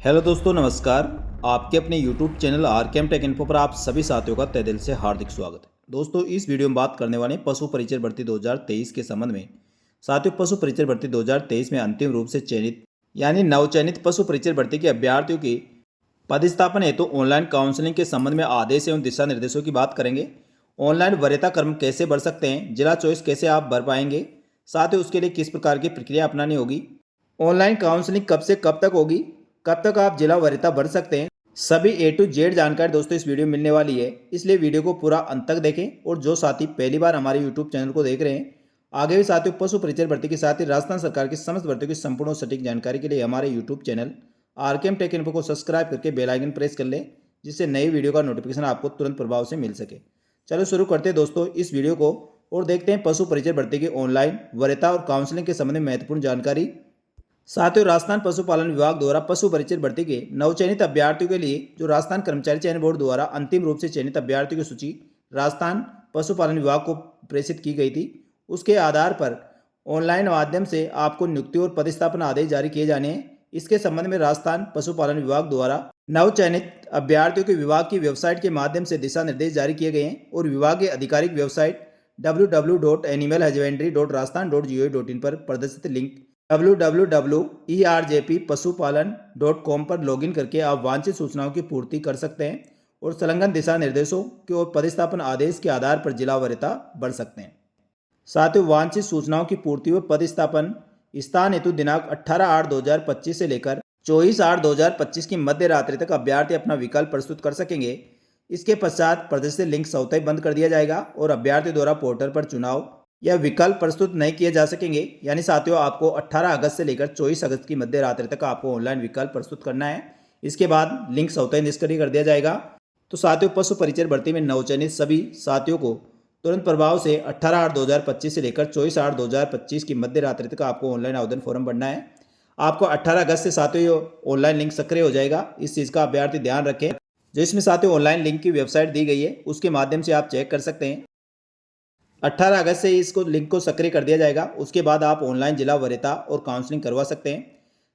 Hello दोस्तों, नमस्कार। आपके अपने YouTube channel RKM take info पर आप सभी साथियों का तहे दिल से हार्दिक स्वागत है। दोस्तों, इस वीडियो में बात करने वाले हैं पशु परिचय भर्ती 2023 के संबंध में। साथियों, पशु परिचय भर्ती 2023 में अंतिम रूप से चयनित यानी नवचयनित पशु परिचय भर्ती के अभ्यर्थियों की पदस्थापन हेतु ऑनलाइन काउंसलिंग के संबंध में आदेश एवं दिशा निर्देशों की बात करेंगे। ऑनलाइन वरीयता क्रम कैसे भर सकते हैं, जिला चॉइस कैसे आप भर पाएंगे, साथ ही उसके लिए किस प्रकार की प्रक्रिया अपनानी होगी, ऑनलाइन काउंसलिंग कब से कब तक होगी, कब तक आप जिला वरीयता भर सकते हैं, सभी ए टू जेड जानकारी दोस्तों इस वीडियो में मिलने वाली है। इसलिए वीडियो को पूरा अंत तक देखें। और जो साथी पहली बार हमारे यूट्यूब चैनल को देख रहे हैं, आगे भी साथियों पशु परिचय भर्ती के साथ ही राजस्थान सरकार की समस्त भर्तियों की संपूर्ण और सटीक जानकारी के लिए हमारे YouTube channel RKM take info को सब्सक्राइब करके बेल आइकन प्रेस कर लें, जिससे नई वीडियो का नोटिफिकेशन आपको तुरंत प्रभाव से मिल सके। चलो शुरू करते हैं दोस्तों इस वीडियो को और देखते हैं पशु परिचय भर्ती की ऑनलाइन वरीयता और काउंसलिंग के संबंध में महत्वपूर्ण जानकारी। साथियों, राजस्थान पशुपालन विभाग द्वारा पशु परिचय भर्ती के नवचयनित अभ्यर्थियों के लिए जो राजस्थान कर्मचारी चयन बोर्ड द्वारा अंतिम रूप से चयनित अभ्यर्थियों की सूची राजस्थान पशुपालन विभाग को प्रेषित की गई थी, उसके आधार पर ऑनलाइन माध्यम से आपको नियुक्ति और पदस्थापन आदेश जारी किए जाने हैं। इसके संबंध में राजस्थान पशुपालन विभाग द्वारा नवचयनित अभ्यर्थियों के विभाग की वेबसाइट के माध्यम से दिशा निर्देश जारी किए गए हैं और विभाग की आधिकारिक वेबसाइट www.animalhusbandry.rajasthan.go.in पर प्रदर्शित लिंक www.erjppasupalan.com पर लॉगिन करके आप वांछित सूचनाओं की पूर्ति कर सकते हैं और संलग्न दिशा निर्देशों के और पदस्थापन आदेश के आधार पर जिला वरीयता भर सकते हैं। साथ ही वांछित सूचनाओं की पूर्ति व पदस्थापन स्थान हेतु दिनांक 18/8/2025 से लेकर 24/8/2025 की मध्य रात्रि तक अभ्यर्थी अपना विकल्प प्रस्तुत कर सकेंगे। इसके पश्चात प्रदर्शित लिंक स्वतः ही बंद कर दिया जाएगा और अभ्यर्थी द्वारा पोर्टल पर चुनाव या विकल्प प्रस्तुत नहीं किए जा सकेंगे। यानी साथियों, आपको 18 अगस्त से लेकर 24 अगस्त की मध्य रात्रि तक आपको ऑनलाइन विकल्प प्रस्तुत करना है। इसके बाद लिंक स्वतः निष्क्रिय कर दिया जाएगा। तो साथियों, पशु परिचय भर्ती में नवचयनित सभी साथियों को तुरंत प्रभाव से 18/8/2025 से लेकर 24/8/2025 की मध्य रात्रि तक आपको ऑनलाइन आवेदन फॉर्म भरना है। आपको 18 अगस्त से साथियों ऑनलाइन लिंक सक्रिय हो जाएगा। इस चीज़ का अभ्यर्थी ध्यान रखें। जो इसमें साथियों ऑनलाइन लिंक की वेबसाइट दी गई है, उसके माध्यम से आप चेक कर सकते हैं। 18 अगस्त से इसको लिंक को सक्रिय कर दिया जाएगा। उसके बाद आप ऑनलाइन जिला वरीयता और काउंसलिंग करवा सकते हैं।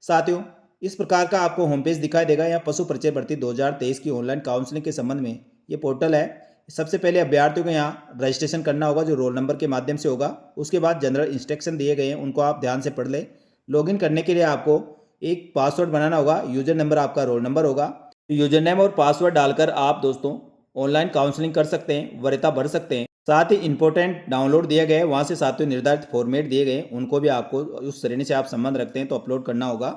साथियों, इस प्रकार का आपको होम पेज दिखाई देगा। यहाँ पशु परिचय भर्ती 2023 की ऑनलाइन काउंसलिंग के संबंध में ये पोर्टल है। सबसे पहले अभ्यर्थियों को यहाँ रजिस्ट्रेशन करना होगा, जो रोल नंबर के माध्यम से होगा। उसके बाद जनरल इंस्ट्रक्शन दिए गए हैं, उनको आप ध्यान से पढ़ लें। लॉगिन करने के लिए आपको एक पासवर्ड बनाना होगा। यूजर नंबर आपका रोल नंबर होगा। यूजर नेम और पासवर्ड डालकर आप दोस्तों ऑनलाइन काउंसलिंग कर सकते हैं, वरीयता भर सकते हैं। साथ ही इंपॉर्टेंट डाउनलोड दिए गए, वहाँ से साथियों निर्धारित फॉर्मेट दिए गए, उनको भी आपको उस श्रेणी से आप संबंध रखते हैं तो अपलोड करना होगा।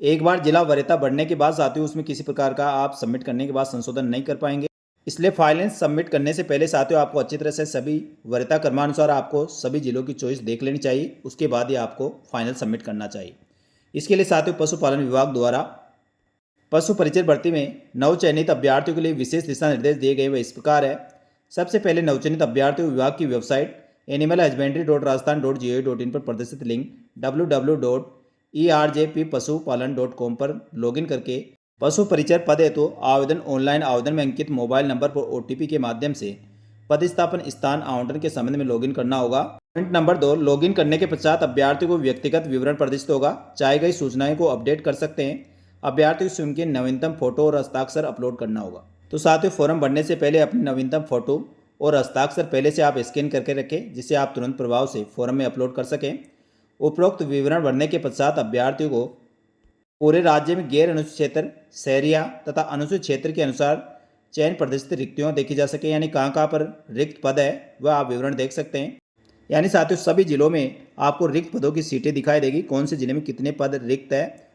एक बार जिला वरीयता बढ़ने के बाद साथियों उसमें किसी प्रकार का आप सबमिट करने के बाद संशोधन नहीं कर पाएंगे। इसलिए फाइलें सबमिट करने से पहले साथियों आपको अच्छी तरह से सभी वरीयता क्रमानुसार आपको सभी जिलों की चॉइस देख लेनी चाहिए। उसके बाद ही आपको फाइनल सबमिट करना चाहिए। इसके लिए साथियों पशुपालन विभाग द्वारा पशु परिचय भर्ती में नवचयनित अभ्यर्थियों के लिए विशेष दिशा निर्देश दिए गए। वह इस प्रकार है। सबसे पहले नवचयनित अभ्यर्थियों विभाग की वेबसाइट animalhusbandry.rajasthan.go.in पर प्रदर्शित लिंक www.erjppasupalan.com पर लॉगिन करके पशु परिचय पद हेतु आवेदन ऑनलाइन आवेदन में अंकित मोबाइल नंबर पर OTP के माध्यम से पदस्थापन स्थान आवंटन के संबंध में लॉगिन करना होगा। पॉइंट नंबर 2, लॉगिन करने के पश्चात अभ्यर्थी को व्यक्तिगत विवरण प्रदर्शित होगा। चाहे गई सूचनाएं को अपडेट कर सकते हैं। अभ्यर्थी को स्वयं के नवीनतम फोटो और हस्ताक्षर अपलोड करना होगा। तो साथियों, फॉर्म भरने से पहले अपनी नवीनतम फोटो और हस्ताक्षर पहले से आप स्कैन करके रखें, जिससे आप तुरंत प्रभाव से फॉर्म में अपलोड कर सकें। उपरोक्त विवरण भरने के पश्चात अभ्यर्थियों को पूरे राज्य में गैर अनुसूचित क्षेत्र, शहरिया तथा अनुसूचित क्षेत्र के अनुसार चयन प्रदर्शित रिक्तियाँ देखी जा सके। यानी कहाँ कहाँ पर रिक्त पद है वह आप विवरण देख सकते हैं। यानी साथियों सभी जिलों में आपको रिक्त पदों की सीटें दिखाई देगी, कौन से जिले में कितने पद रिक्त है।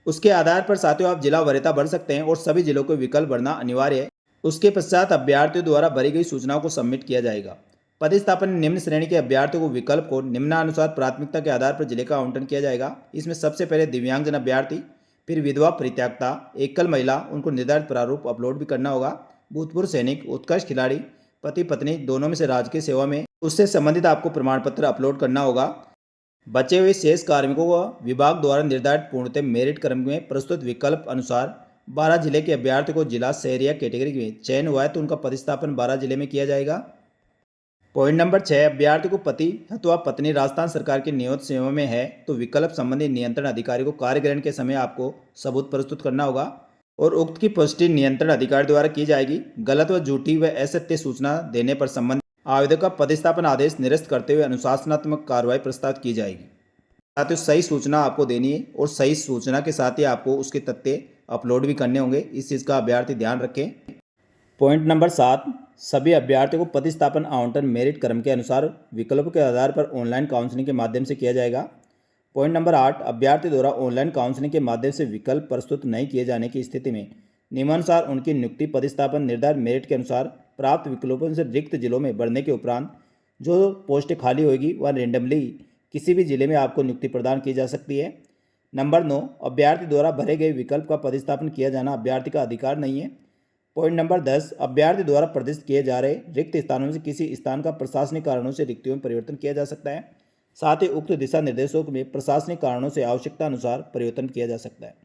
उसके आधार पर साथियों आप जिला वरीयता भर सकते हैं और सभी जिलों को विकल्प भरना अनिवार्य है। उसके पश्चात अभ्यर्थियों द्वारा भरी गई सूचनाओं को सबमिट किया जाएगा। पदस्थापन निम्न श्रेणी के अभ्यर्थियों को विकल्प को निम्नानुसार प्राथमिकता के आधार पर जिले का आवंटन किया जाएगा। इसमें सबसे पहले दिव्यांगजन अभ्यर्थी, फिर विधवा परित्यक्ता, एकल महिला, उनको निर्धारित प्रारूप अपलोड भी करना होगा। भूतपूर्व सैनिक, उत्कृष्ट खिलाड़ी, पति पत्नी दोनों में से राजकीय सेवा में, उससे संबंधित आपको प्रमाण पत्र अपलोड करना होगा। बचे हुए शेष कार्मिकों को विभाग द्वारा निर्धारित पूर्णतः मेरिट क्रम में प्रस्तुत विकल्प अनुसार 12 जिले के अभ्यर्थी को जिला शहरिया कैटेगरी में चयन हुआ है तो उनका पदस्थापन 12 जिले में किया जाएगा। पॉइंट नंबर 6, अभ्यर्थी को पति अथवा पत्नी राजस्थान सरकार की नियत सेवा में है तो विकल्प संबंधी नियंत्रण अधिकारी को कार्य ग्रहण के समय आपको सबूत प्रस्तुत करना होगा और उक्त की पुष्टि नियंत्रण अधिकारी द्वारा की जाएगी। गलत व झूठी व असत्य सूचना देने पर संबंधित आवेदक का पदस्थापन आदेश निरस्त करते हुए अनुशासनात्मक कार्रवाई प्रस्तावित की जाएगी। साथ ही सही सूचना आपको देनी है और सही सूचना के साथ ही आपको उसके तथ्य अपलोड भी करने होंगे। इस चीज़ का अभ्यर्थी ध्यान रखें। पॉइंट नंबर 7, सभी अभ्यर्थियों को पदस्थापन आवंटन मेरिट क्रम के अनुसार विकल्प के आधार पर ऑनलाइन काउंसलिंग के माध्यम से किया जाएगा। पॉइंट नंबर 8, अभ्यर्थी द्वारा ऑनलाइन काउंसलिंग के माध्यम से विकल्प प्रस्तुत नहीं किए जाने की स्थिति में नियमानुसार उनकी नियुक्ति पदस्थापन निर्धारित मेरिट के अनुसार प्राप्त विकल्पों से रिक्त जिलों में बढ़ने के उपरांत जो पोस्ट खाली होगी वह रेंडमली किसी भी जिले में आपको नियुक्ति प्रदान की जा सकती है। नंबर 9, अभ्यर्थी द्वारा भरे गए विकल्प का पदस्थापन किया जाना अभ्यर्थी का अधिकार नहीं है। पॉइंट नंबर 10, अभ्यर्थी द्वारा प्रदर्शित किए जा रहे रिक्त स्थानों में से किसी स्थान का प्रशासनिक कारणों से रिक्तियों में परिवर्तन किया जा सकता है। साथ ही उक्त दिशा निर्देशों में प्रशासनिक कारणों से आवश्यकता अनुसार परिवर्तन किया जा सकता है।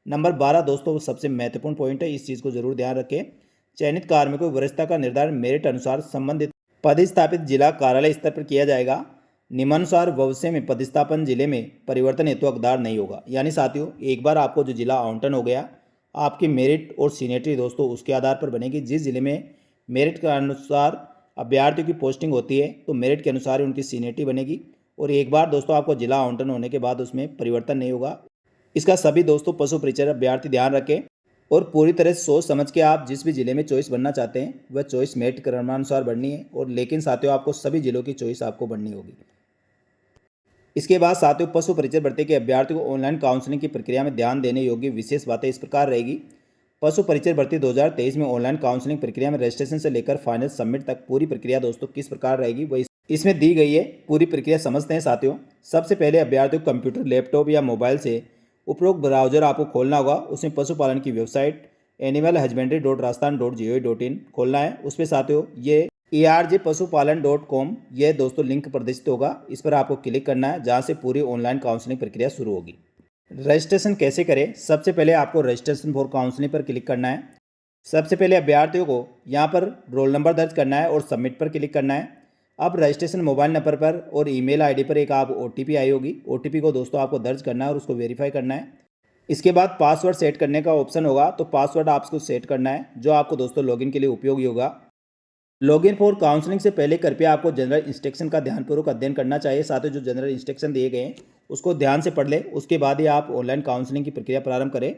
नंबर 12 दोस्तों सबसे महत्वपूर्ण पॉइंट है, इस चीज़ को जरूर ध्यान रखें। चयनित कार्मिकों की वरिष्ठता का निर्धारण मेरिट अनुसार संबंधित पदस्थापित जिला कार्यालय स्तर पर किया जाएगा। नियमानुसार भविष्य में पदस्थापन जिले में परिवर्तन हेतु हकदार नहीं होगा। यानी साथियों, एक बार आपको जो जिला आवंटन हो गया, आपकी मेरिट और सीनियरिटी दोस्तों उसके आधार पर बनेगी। जिस जिले में मेरिट के अनुसार अभ्यर्थियों की पोस्टिंग होती है तो मेरिट के अनुसार ही उनकी सीनियरिटी बनेगी और एक बार दोस्तों आपको जिला आवंटन होने के बाद उसमें परिवर्तन नहीं होगा। इसका सभी दोस्तों पशु परिचय अभ्यर्थी ध्यान रखें और पूरी तरह से सोच समझ के आप जिस भी जिले में चॉइस बनना चाहते हैं वह चॉइस मेरिट क्रमानुसार बढ़नी है। और लेकिन साथियों आपको सभी जिलों की चॉइस आपको बढ़नी होगी। इसके बाद साथियों पशु परिचय भर्ती के अभ्यर्थी को ऑनलाइन काउंसलिंग की प्रक्रिया में ध्यान देने योग्य विशेष बातें इस प्रकार रहेगी। पशु परिचय भर्ती 2023 में ऑनलाइन काउंसलिंग प्रक्रिया में रजिस्ट्रेशन से लेकर फाइनल सबमिट तक पूरी प्रक्रिया दोस्तों किस प्रकार रहेगी वह इसमें दी गई है। पूरी प्रक्रिया समझते हैं साथियों। सबसे पहले अभ्यर्थी को कंप्यूटर, लैपटॉप या मोबाइल से उपरोक्त ब्राउजर आपको खोलना होगा। उसमें पशुपालन की वेबसाइट animalhusbandry.rajasthan.gov.in खोलना है। उस पर साथियों ये arjpasupalan.com ये दोस्तों लिंक प्रदर्शित होगा, इस पर आपको क्लिक करना है जहाँ से पूरी ऑनलाइन काउंसलिंग प्रक्रिया शुरू होगी। रजिस्ट्रेशन कैसे करें? सबसे पहले आपको रजिस्ट्रेशन फॉर काउंसलिंग पर क्लिक करना है। सबसे पहले अभ्यर्थियों को यहाँ पर रोल नंबर दर्ज करना है और सबमिट पर क्लिक करना है। अब रजिस्ट्रेशन मोबाइल नंबर पर और ईमेल आईडी पर एक आप OTP आई होगी। OTP को दोस्तों आपको दर्ज करना है और उसको वेरीफाई करना है। इसके बाद पासवर्ड सेट करने का ऑप्शन होगा, तो पासवर्ड आपको सेट करना है जो आपको दोस्तों लॉगिन के लिए उपयोगी होगा। लॉगिन फॉर काउंसलिंग से पहले कृपया आपको जनरल इंस्ट्रक्शन का ध्यानपूर्वक अध्ययन करना चाहिए। साथ ही जो जनरल इंस्ट्रक्शन दिए गए हैं उसको ध्यान से पढ़ लें, उसके बाद ही आप ऑनलाइन काउंसलिंग की प्रक्रिया प्रारंभ करें।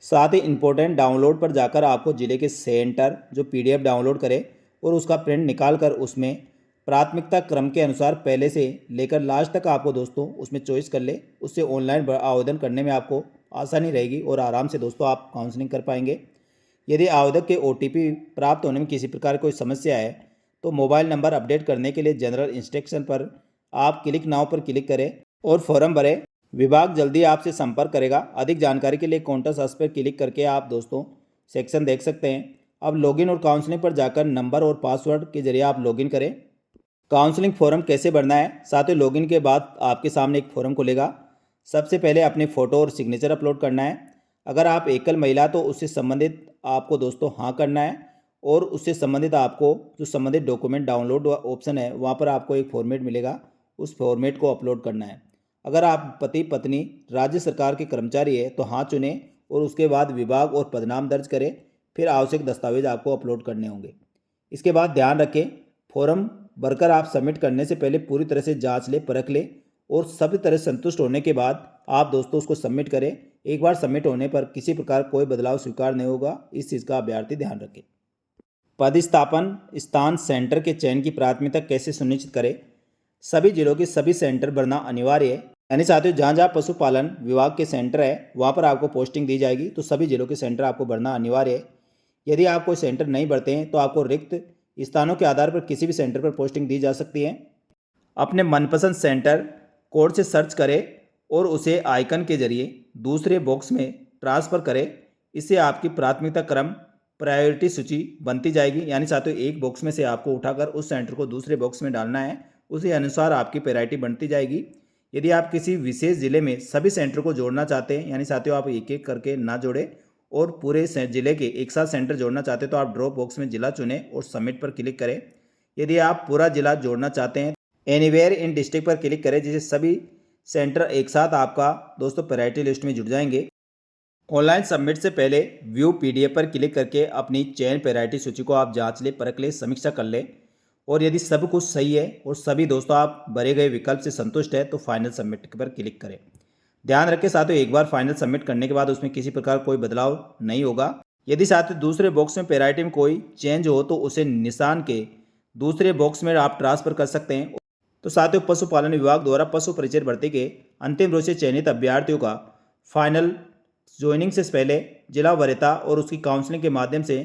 साथ ही इंपॉर्टेंट डाउनलोड पर जाकर आपको जिले के सेंटर जो PDF डाउनलोड करें और उसका प्रिंट निकाल कर उसमें प्राथमिकता क्रम के अनुसार पहले से लेकर लास्ट तक आपको दोस्तों उसमें चॉइस कर ले। उससे ऑनलाइन आवेदन करने में आपको आसानी रहेगी और आराम से दोस्तों आप काउंसलिंग कर पाएंगे। यदि आवेदक के OTP प्राप्त होने में किसी प्रकार कोई समस्या है तो मोबाइल नंबर अपडेट करने के लिए जनरल इंस्ट्रक्शन पर आप क्लिक नाउ पर क्लिक करें और फॉर्म भरें। विभाग जल्दी आपसे संपर्क करेगा। अधिक जानकारी के लिए कॉन्टैक्ट अस पर क्लिक करके आप दोस्तों सेक्शन देख सकते हैं। अब लॉगिन और काउंसलिंग पर जाकर नंबर और पासवर्ड के जरिए आप लॉगिन करें। काउंसलिंग फॉर्म कैसे भरना है? साथ ही लॉगिन के बाद आपके सामने एक फॉर्म खुलेगा। सबसे पहले अपने फ़ोटो और सिग्नेचर अपलोड करना है। अगर आप एकल महिला तो उससे संबंधित आपको दोस्तों हाँ करना है और उससे संबंधित आपको जो संबंधित डॉक्यूमेंट डाउनलोड ऑप्शन है वहाँ पर आपको एक फॉर्मेट मिलेगा, उस फॉर्मेट को अपलोड करना है। अगर आप पति पत्नी राज्य सरकार के कर्मचारी है तो हाँ चुनें और उसके बाद विभाग और पदनाम दर्ज करें। फिर आवश्यक दस्तावेज आपको अपलोड करने होंगे। इसके बाद ध्यान रखें फॉर्म भरकर आप सबमिट करने से पहले पूरी तरह से जांच ले, परख ले और सभी तरह संतुष्ट होने के बाद आप दोस्तों उसको सबमिट करें। एक बार सबमिट होने पर किसी प्रकार कोई बदलाव स्वीकार नहीं होगा, इस चीज़ का अभ्यर्थी ध्यान रखें। पदस्थापन स्थान सेंटर के चयन की प्राथमिकता कैसे सुनिश्चित करें? सभी जिलों के सभी सेंटर भरना अनिवार्य है। यानी साथियों जहाँ जहाँ पशुपालन विभाग के सेंटर है वहाँ पर आपको पोस्टिंग दी जाएगी, तो सभी जिलों के सेंटर आपको भरना अनिवार्य है। यदि आप कोई सेंटर नहीं भरते हैं तो आपको रिक्त स्थानों के आधार पर किसी भी सेंटर पर पोस्टिंग दी जा सकती है। अपने मनपसंद सेंटर कोड से सर्च करें और उसे आइकन के जरिए दूसरे बॉक्स में ट्रांसफ़र करें। इससे आपकी प्राथमिकता क्रम प्रायोरिटी सूची बनती जाएगी। यानी साथियों एक बॉक्स में से आपको उठाकर उस सेंटर को दूसरे बॉक्स में डालना है, उसी अनुसार आपकी प्रायोरिटी बनती जाएगी। यदि आप किसी विशेष ज़िले में सभी सेंटर को जोड़ना चाहते हैं, यानी साथियों आप एक एक करके ना जोड़ें और पूरे ज़िले के एक साथ सेंटर जोड़ना चाहते हैं तो आप ड्रॉप बॉक्स में ज़िला चुनें और सबमिट पर क्लिक करें। यदि आप पूरा जिला जोड़ना चाहते हैं, एनीवेयर इन डिस्ट्रिक्ट पर क्लिक करें, जिससे सभी सेंटर एक साथ आपका दोस्तों प्रायोरिटी लिस्ट में जुड़ जाएंगे। ऑनलाइन सबमिट से पहले व्यू पीडीएफ पर क्लिक करके अपनी चयन प्रायोरिटी सूची को आप जांच लें, परख लें, समीक्षा कर लें, और यदि सब कुछ सही है और सभी दोस्तों आप भरे गए विकल्प से संतुष्ट है तो फाइनल सबमिट पर क्लिक करें। ध्यान रखें साथियों, एक बार फाइनल सबमिट करने के बाद उसमें किसी प्रकार कोई बदलाव नहीं होगा। यदि साथियों दूसरे बॉक्स में प्रायोरिटी में कोई चेंज हो तो उसे निशान के दूसरे बॉक्स में आप ट्रांसफर कर सकते हैं। तो साथियों पशुपालन विभाग द्वारा पशु परिचय भर्ती के अंतिम रूप से चयनित अभ्यर्थियों का फाइनल ज्वाइनिंग से पहले जिला वरीयता और उसकी काउंसलिंग के माध्यम से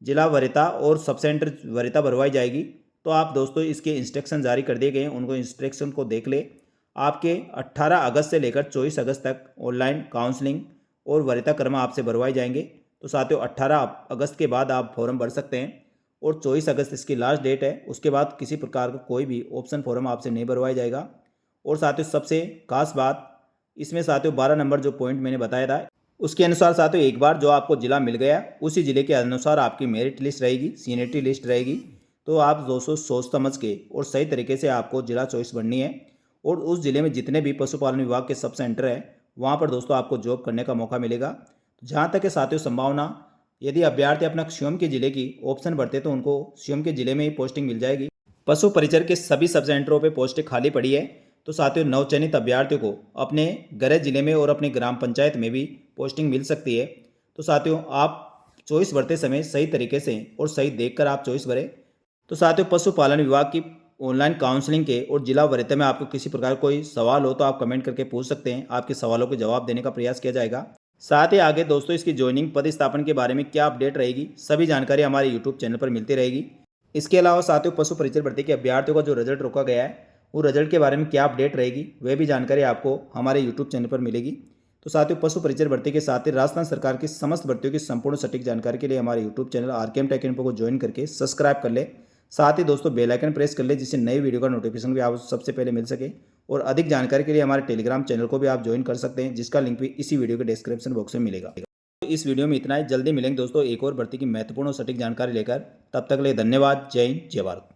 जिला वरीयता और सब सेंटर वरीयता भरवाई जाएगी। तो आप दोस्तों इसके इंस्ट्रक्शन जारी कर दिए गए हैं, उनको इंस्ट्रक्शन को देख ले। आपके 18 अगस्त से लेकर 24 अगस्त तक ऑनलाइन काउंसलिंग और वरीयता क्रम आपसे भरवाए जाएंगे। तो साथियों 18 अगस्त के बाद आप फॉर्म भर सकते हैं और 24 अगस्त इसकी लास्ट डेट है। उसके बाद किसी प्रकार का कोई भी ऑप्शन फॉर्म आपसे नहीं भरवाया जाएगा। और साथियों सबसे खास बात इसमें साथियों 12 नंबर जो पॉइंट मैंने बताया था उसके अनुसार साथियों एक बार जो आपको जिला मिल गया उसी जिले के अनुसार आपकी मेरिट लिस्ट रहेगी, सीनियरिटी लिस्ट रहेगी। तो आप दोस्तों सोच समझ के और सही तरीके से आपको जिला चॉइस बननी है और उस जिले में जितने भी पशुपालन विभाग के सब सेंटर है वहाँ पर दोस्तों आपको जॉब करने का मौका मिलेगा। जहाँ तक है साथियों संभावना, यदि अभ्यर्थी अपना स्वयं के जिले की ऑप्शन भरते तो उनको स्वयं के जिले में ही पोस्टिंग मिल जाएगी। पशु परिचर के सभी सब सेंटरों पर पोस्टें खाली पड़ी है। तो साथियों नवचयनित अभ्यर्थियों को अपने गृह जिले में और अपने ग्राम पंचायत में भी पोस्टिंग मिल सकती है। तो साथियों आप चॉइस भरते समय सही तरीके से और सही देखकर आप चॉइस भरें। तो साथियों पशुपालन विभाग की ऑनलाइन काउंसलिंग के और जिला वरीयता में आपको किसी प्रकार कोई सवाल हो तो आप कमेंट करके पूछ सकते हैं, आपके सवालों के जवाब देने का प्रयास किया जाएगा। साथ ही आगे दोस्तों इसकी ज्वाइनिंग पदस्थापन के बारे में क्या अपडेट रहेगी सभी जानकारी हमारे यूट्यूब चैनल पर मिलती रहेगी। इसके अलावा साथियों पशु परिचय भर्ती के अभ्यर्थियों का जो रिजल्ट रोका गया है वो रिजल्ट के बारे में क्या अपडेट रहेगी वह भी जानकारी आपको हमारे यूट्यूब चैनल पर मिलेगी। तो साथियों पशु परिचय भर्ती के साथ ही राजस्थान सरकार की समस्त भर्तियों की संपूर्ण सटीक जानकारी के लिए हमारे YouTube channel RKM take info को ज्वाइन करके सब्सक्राइब कर ले। साथ ही दोस्तों बेल आइकन प्रेस कर ले जिससे नई वीडियो का नोटिफिकेशन भी आप सबसे पहले मिल सके। और अधिक जानकारी के लिए हमारे टेलीग्राम चैनल को भी आप ज्वाइन कर सकते हैं जिसका लिंक भी इसी वीडियो के डिस्क्रिप्शन बॉक्स में मिलेगा। तो इस वीडियो में इतना ही, जल्दी मिलेंगे दोस्तों एक और भर्ती की महत्वपूर्ण और सटीक जानकारी लेकर। तब तक के लिए धन्यवाद। जय हिंद, जय भारत।